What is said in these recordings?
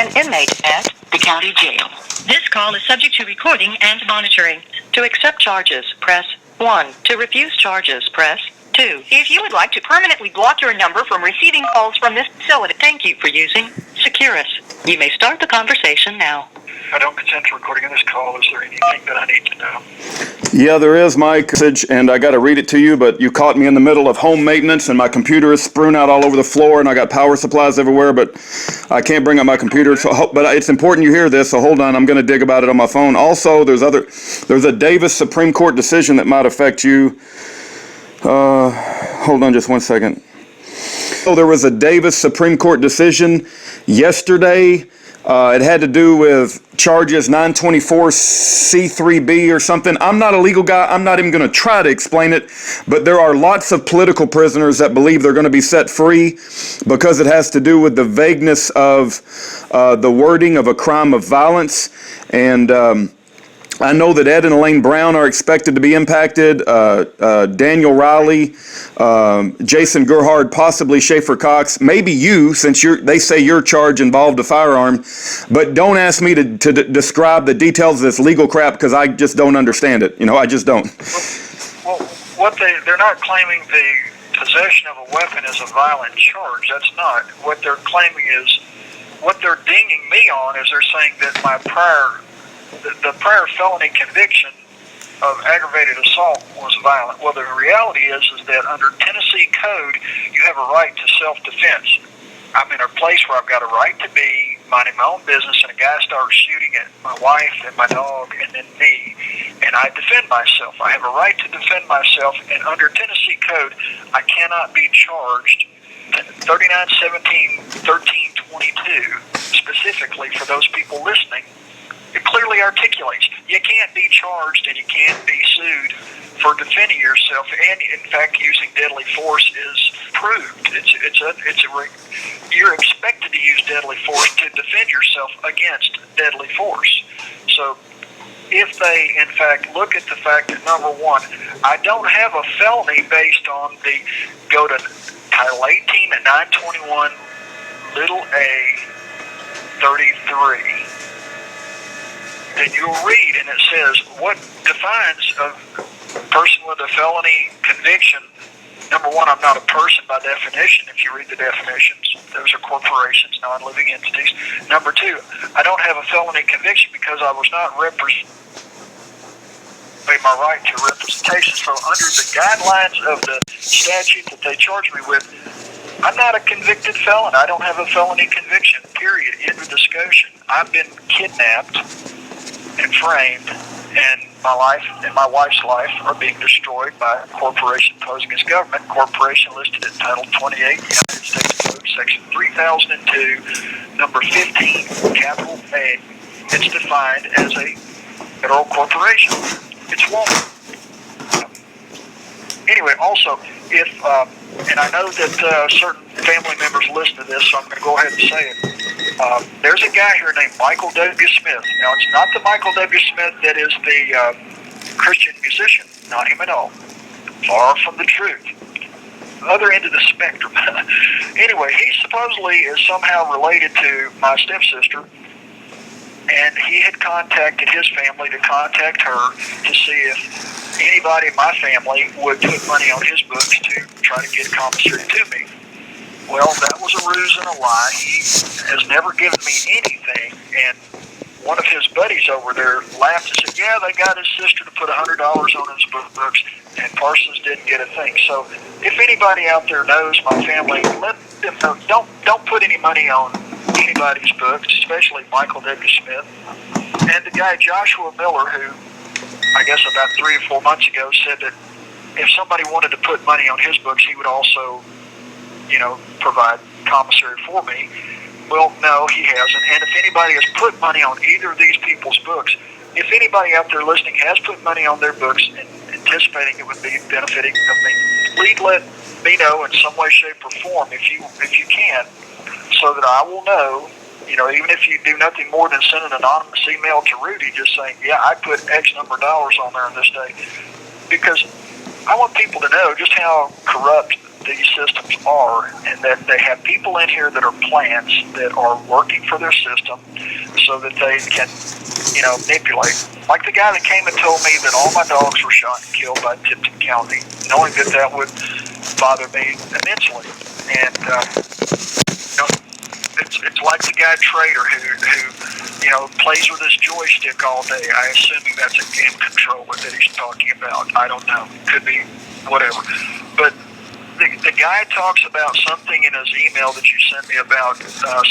an inmate at the county jail. This call is subject to recording and monitoring. To accept charges, press 1. To refuse charges, press 2. If you would like to permanently block your number from receiving calls from this facility, thank you for using Securus. You may start the conversation now. I don't consent to recording of this call. Is there anything that I need to know? Yeah, there is, Mike, and I got to read it to you, but you caught me in the middle of home maintenance, and my computer is strewn out all over the floor, and I got power supplies everywhere, but I can't bring up my computer. But it's important you hear this, so hold on. I'm going to dig about it on my phone. Also, there's a Davis Supreme Court decision that might affect you. Hold on just one second. So there was a Davis Supreme Court decision yesterday. It had to do with charges 924C3B or something. I'm not a legal guy. I'm not even going to try to explain it. But there are lots of political prisoners that believe they're going to be set free because it has to do with the vagueness of the wording of a crime of violence. And I know that Ed and Elaine Brown are expected to be impacted, Daniel Riley, Jason Gerhard, possibly Schaefer Cox, maybe you, since they say your charge involved a firearm, but don't ask me to describe the details of this legal crap because I just don't understand it. I just don't. Well, they're not claiming the possession of a weapon is a violent charge. That's not. What they're claiming is, what they're dinging me on is they're saying that my the prior felony conviction of aggravated assault was violent. Well, the reality is that under Tennessee code, you have a right to self-defense. I'm in a place where I've got a right to be minding my own business, and a guy starts shooting at my wife and my dog and then me, and I defend myself. I have a right to defend myself, and under Tennessee code, I cannot be charged. 3917-1322, specifically for those people listening, it clearly articulates you can't be charged and you can't be sued for defending yourself, and in fact using deadly force is proved. You're expected to use deadly force to defend yourself against deadly force. So if they in fact look at the fact that, number one, I don't have a felony based on go to Title 18 at 921 little a 33. Then you'll read, and it says, what defines a person with a felony conviction? Number one, I'm not a person by definition, if you read the definitions. Those are corporations, non-living entities. Number two, I don't have a felony conviction because I was not my right to representation. So under the guidelines of the statute that they charge me with, I'm not a convicted felon. I don't have a felony conviction, period. End of discussion. I've been kidnapped and framed, and my life and my wife's life are being destroyed by a corporation posing as government. Corporation listed in Title 28, United States Code, Section 3002, number 15, capital A. It's defined as a federal corporation. It's one. Anyway, also, if and I know that certain family members listen to this, so I'm going to go ahead and say it. There's a guy here named Michael W. Smith. Now, it's not the Michael W. Smith that is the Christian musician. Not him at all. Far from the truth. Other end of the spectrum. Anyway, he supposedly is somehow related to my stepsister, and he had contacted his family to contact her to see if anybody in my family would put money on his books to try to get commissary to me. Well, that was a ruse and a lie. He has never given me anything, and one of his buddies over there laughed and said, yeah, they got his sister to put $100 on his books, and Parsons didn't get a thing. So if anybody out there knows my family, let them know. Don't put any money on anybody's books, especially Michael W. Smith. And the guy Joshua Miller, who I guess about 3 or 4 months ago said that if somebody wanted to put money on his books, he would also, provide commissary for me. Well, no, he hasn't. And if anybody has put money on either of these people's books, if anybody out there listening has put money on their books and anticipating it would be benefiting of me, please let me know in some way, shape, or form if you can, so that I will know. Even if you do nothing more than send an anonymous email to Rudy just saying, yeah, I put X number of dollars on there on this day, because I want people to know just how corrupt these systems are, and that they have people in here that are plants that are working for their system so that they can, manipulate. Like the guy that came and told me that all my dogs were shot and killed by Tipton County, knowing that would bother me immensely. And it's like the guy Trader who plays with his joystick all day. I assume that's a game controller that he's talking about. I don't know. Could be whatever. But the guy talks about something in his email that you sent me about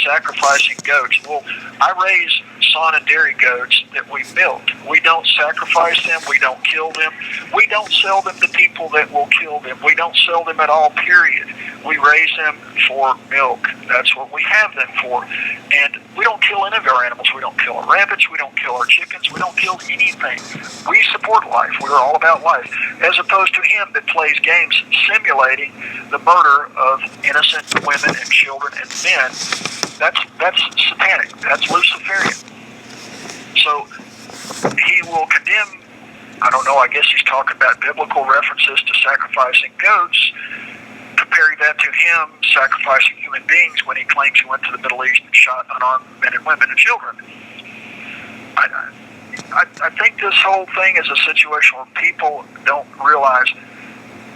sacrificing goats. Well, I raise sawn and dairy goats that we milk. We don't sacrifice them. We don't kill them. We don't sell them to people that will kill them. We don't sell them at all, period. We raise them for milk. That's what we have them for. And we don't kill any of our animals. We don't kill our rabbits. We don't kill our chickens. We don't kill anything. We support life. We're all about life. As opposed to him that plays games simulating the murder of innocent women and children and men. That's satanic. That's Luciferian. So he will condemn, I don't know, I guess he's talking about biblical references to sacrificing goats, comparing that to him sacrificing human beings when he claims he went to the Middle East and shot unarmed men and women and children. I think this whole thing is a situation where people don't realize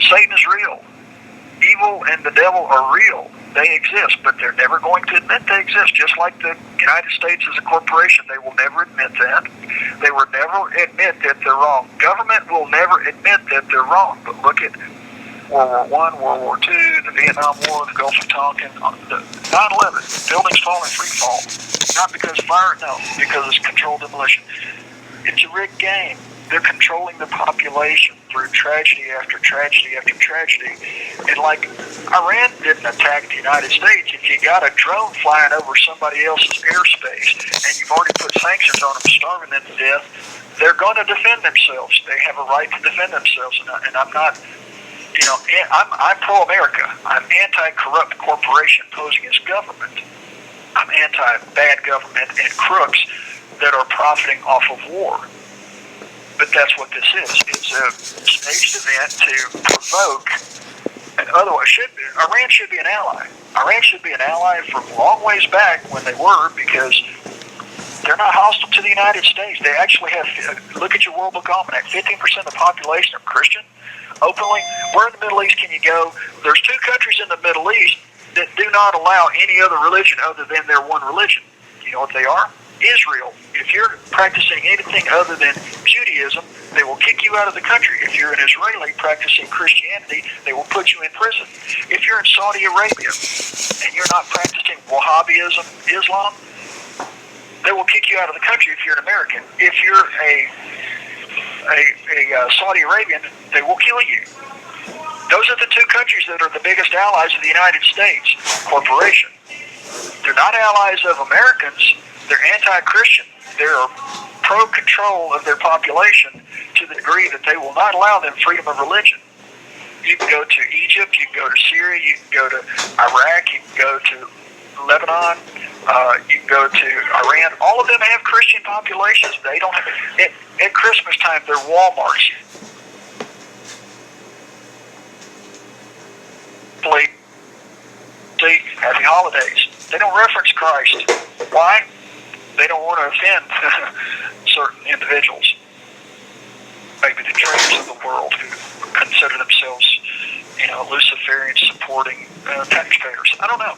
Satan is real. Evil and the devil are real. They exist, but they're never going to admit they exist. Just like the United States is a corporation, they will never admit that. They will never admit that they're wrong. Government will never admit that they're wrong. But look at World War I, World War II, the Vietnam War, the Gulf of Tonkin, the 9/11, buildings fall in free fall. Not because of fire, no, because it's controlled demolition. It's a rigged game. They're controlling the population through tragedy after tragedy after tragedy. And like Iran didn't attack the United States, if you got a drone flying over somebody else's airspace and you've already put sanctions on them, starving them to death, they're going to defend themselves. They have a right to defend themselves. And I'm not, I'm pro-America. I'm anti-corrupt corporation posing as government. I'm anti-bad government and crooks that are profiting off of war. But that's what this is. It's a staged event to provoke, and otherwise Iran should be an ally. Iran should be an ally from long ways back when they were, because they're not hostile to the United States. They actually have, look at your World Book Almanac, 15% of the population are Christian, openly. Where in the Middle East can you go? There's 2 countries in the Middle East that do not allow any other religion other than their one religion. You know what they are? Israel. If you're practicing anything other than Judaism, they will kick you out of the country. If you're an Israeli practicing Christianity, they will put you in prison. If you're in Saudi Arabia and you're not practicing Wahhabism, Islam, they will kick you out of the country if you're an American. If you're a Saudi Arabian, they will kill you. Those are the 2 countries that are the biggest allies of the United States corporation. They're not allies of Americans. They're anti-Christian. They're pro-control of their population to the degree that they will not allow them freedom of religion. You can go to Egypt, you can go to Syria, you can go to Iraq, you can go to Lebanon, you can go to Iran. All of them have Christian populations. They don't have, at Christmas time, they're Walmarts. See, happy holidays. They don't reference Christ. Why? They don't want to offend certain individuals. Maybe the traders of the world who consider themselves, Luciferian supporting taxpayers. I don't know.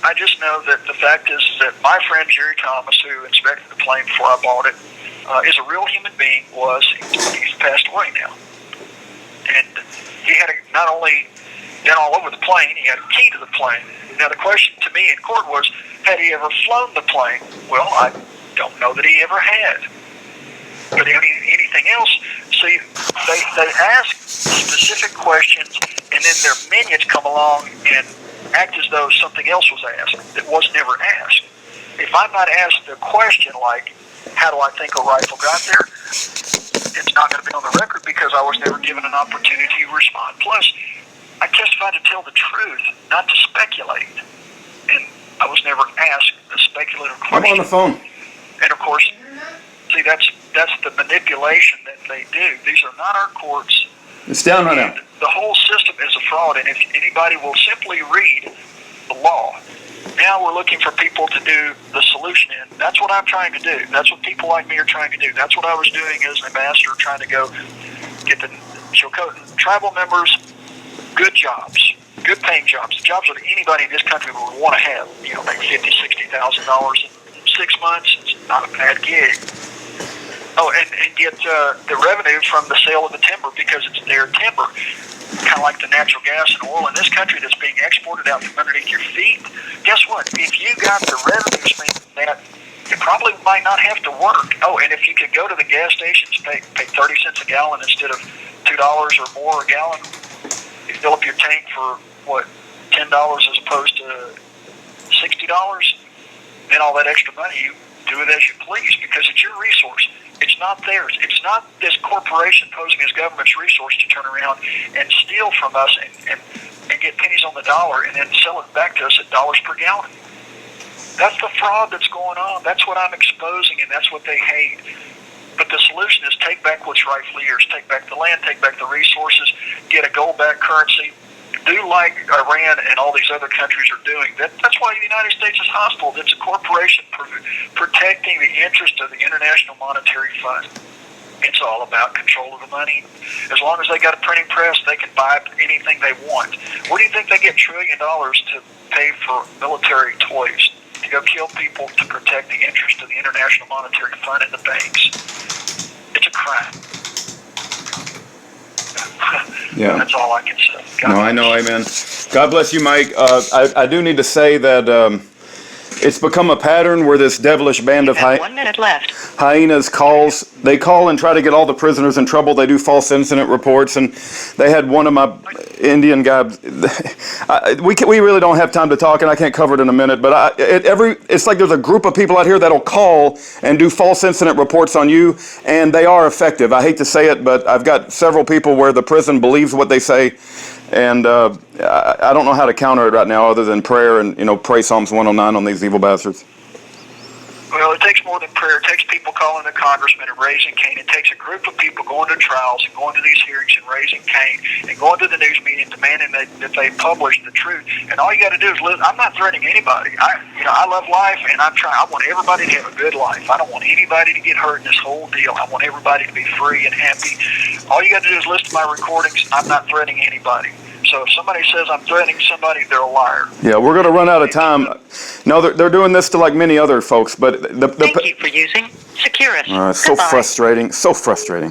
I just know that the fact is that my friend Jerry Thomas, who inspected the plane before I bought it, is a real human being. He's passed away now. And he had not only been all over the plane, he had a key to the plane. Now the question to me in court was, had he ever flown the plane? Well, I don't know that he ever had. But anything else, see, they ask specific questions, and then their minions come along and act as though something else was asked that was never asked. If I'm not asked a question like, how do I think a rifle got there? It's not going to be on the record because I was never given an opportunity to respond. Plus, I testified to tell the truth, not to speculate. And I was never asked a speculative question. I'm on the phone. And of course, see, that's the manipulation that they do. These are not our courts. It's down right now. And the whole system is a fraud, and if anybody will simply read the law, now we're looking for people to do the solution, and that's what I'm trying to do. That's what people like me are trying to do. That's what I was doing as an ambassador, trying to go get the Chilcotin tribal members good jobs, good paying jobs, the jobs that anybody in this country would want to have. You know, make $50,000-$60,000 in 6 months. It's not a bad gig. Oh, and get the revenue from the sale of the timber, because it's their timber, kind of like the natural gas and oil in this country that's being exported out from underneath your feet. Guess what? If you got the revenue stream from that, you probably might not have to work. Oh, and if you could go to the gas stations, pay 30 cents a gallon instead of $2 or more a gallon, you fill up your tank for, what, $10 as opposed to $60, then all that extra money, you do it as you please, because it's your resource. It's not theirs. It's not this corporation posing as government's resource to turn around and steal from us and get pennies on the dollar and then sell it back to us at dollars per gallon. That's the fraud that's going on. That's what I'm exposing, and that's what they hate. But the solution is take back what's rightfully yours. Take back the land, take back the resources, get a gold-backed currency. Do like Iran and all these other countries are doing. That's why the United States is hostile. It's a corporation protecting the interest of the International Monetary Fund. It's all about control of the money. As long as they got a printing press, they can buy anything they want. Where do you think they get $1 trillion to pay for military toys, to go kill people to protect the interest of the International Monetary Fund and the banks? It's a crime. Yeah. That's all I can say. No, I know, amen. God bless you, Mike. I do need to say that it's become a pattern where this devilish band of 1 minute left. hyenas they call and try to get all the prisoners in trouble. They do false incident reports, and they had one of my Indian guys. We really don't have time to talk, and I can't cover it in a minute, but it's like there's a group of people out here that'll call and do false incident reports on you, and they are effective. I hate to say it, but I've got several people where the prison believes what they say, and I don't know how to counter it right now other than prayer and, pray Psalms 109 on these evil bastards. Well, it takes more than prayer. It takes people calling the congressman and raising Cain. It takes a group of people going to trials and going to these hearings and raising Cain and going to the news media and demanding that they publish the truth. And all you got to do is live. I'm not threatening anybody. I love life, and I want everybody to have a good life. I don't want anybody to get hurt in this whole deal. I want everybody to be free and happy. All you got to do is listen to my recordings. I'm not threatening anybody. So if somebody says I'm threatening somebody, they're a liar. Yeah, we're going to run out of time. No, they're doing this to like many other folks, but Thank you for using Securus. So frustrating. So frustrating.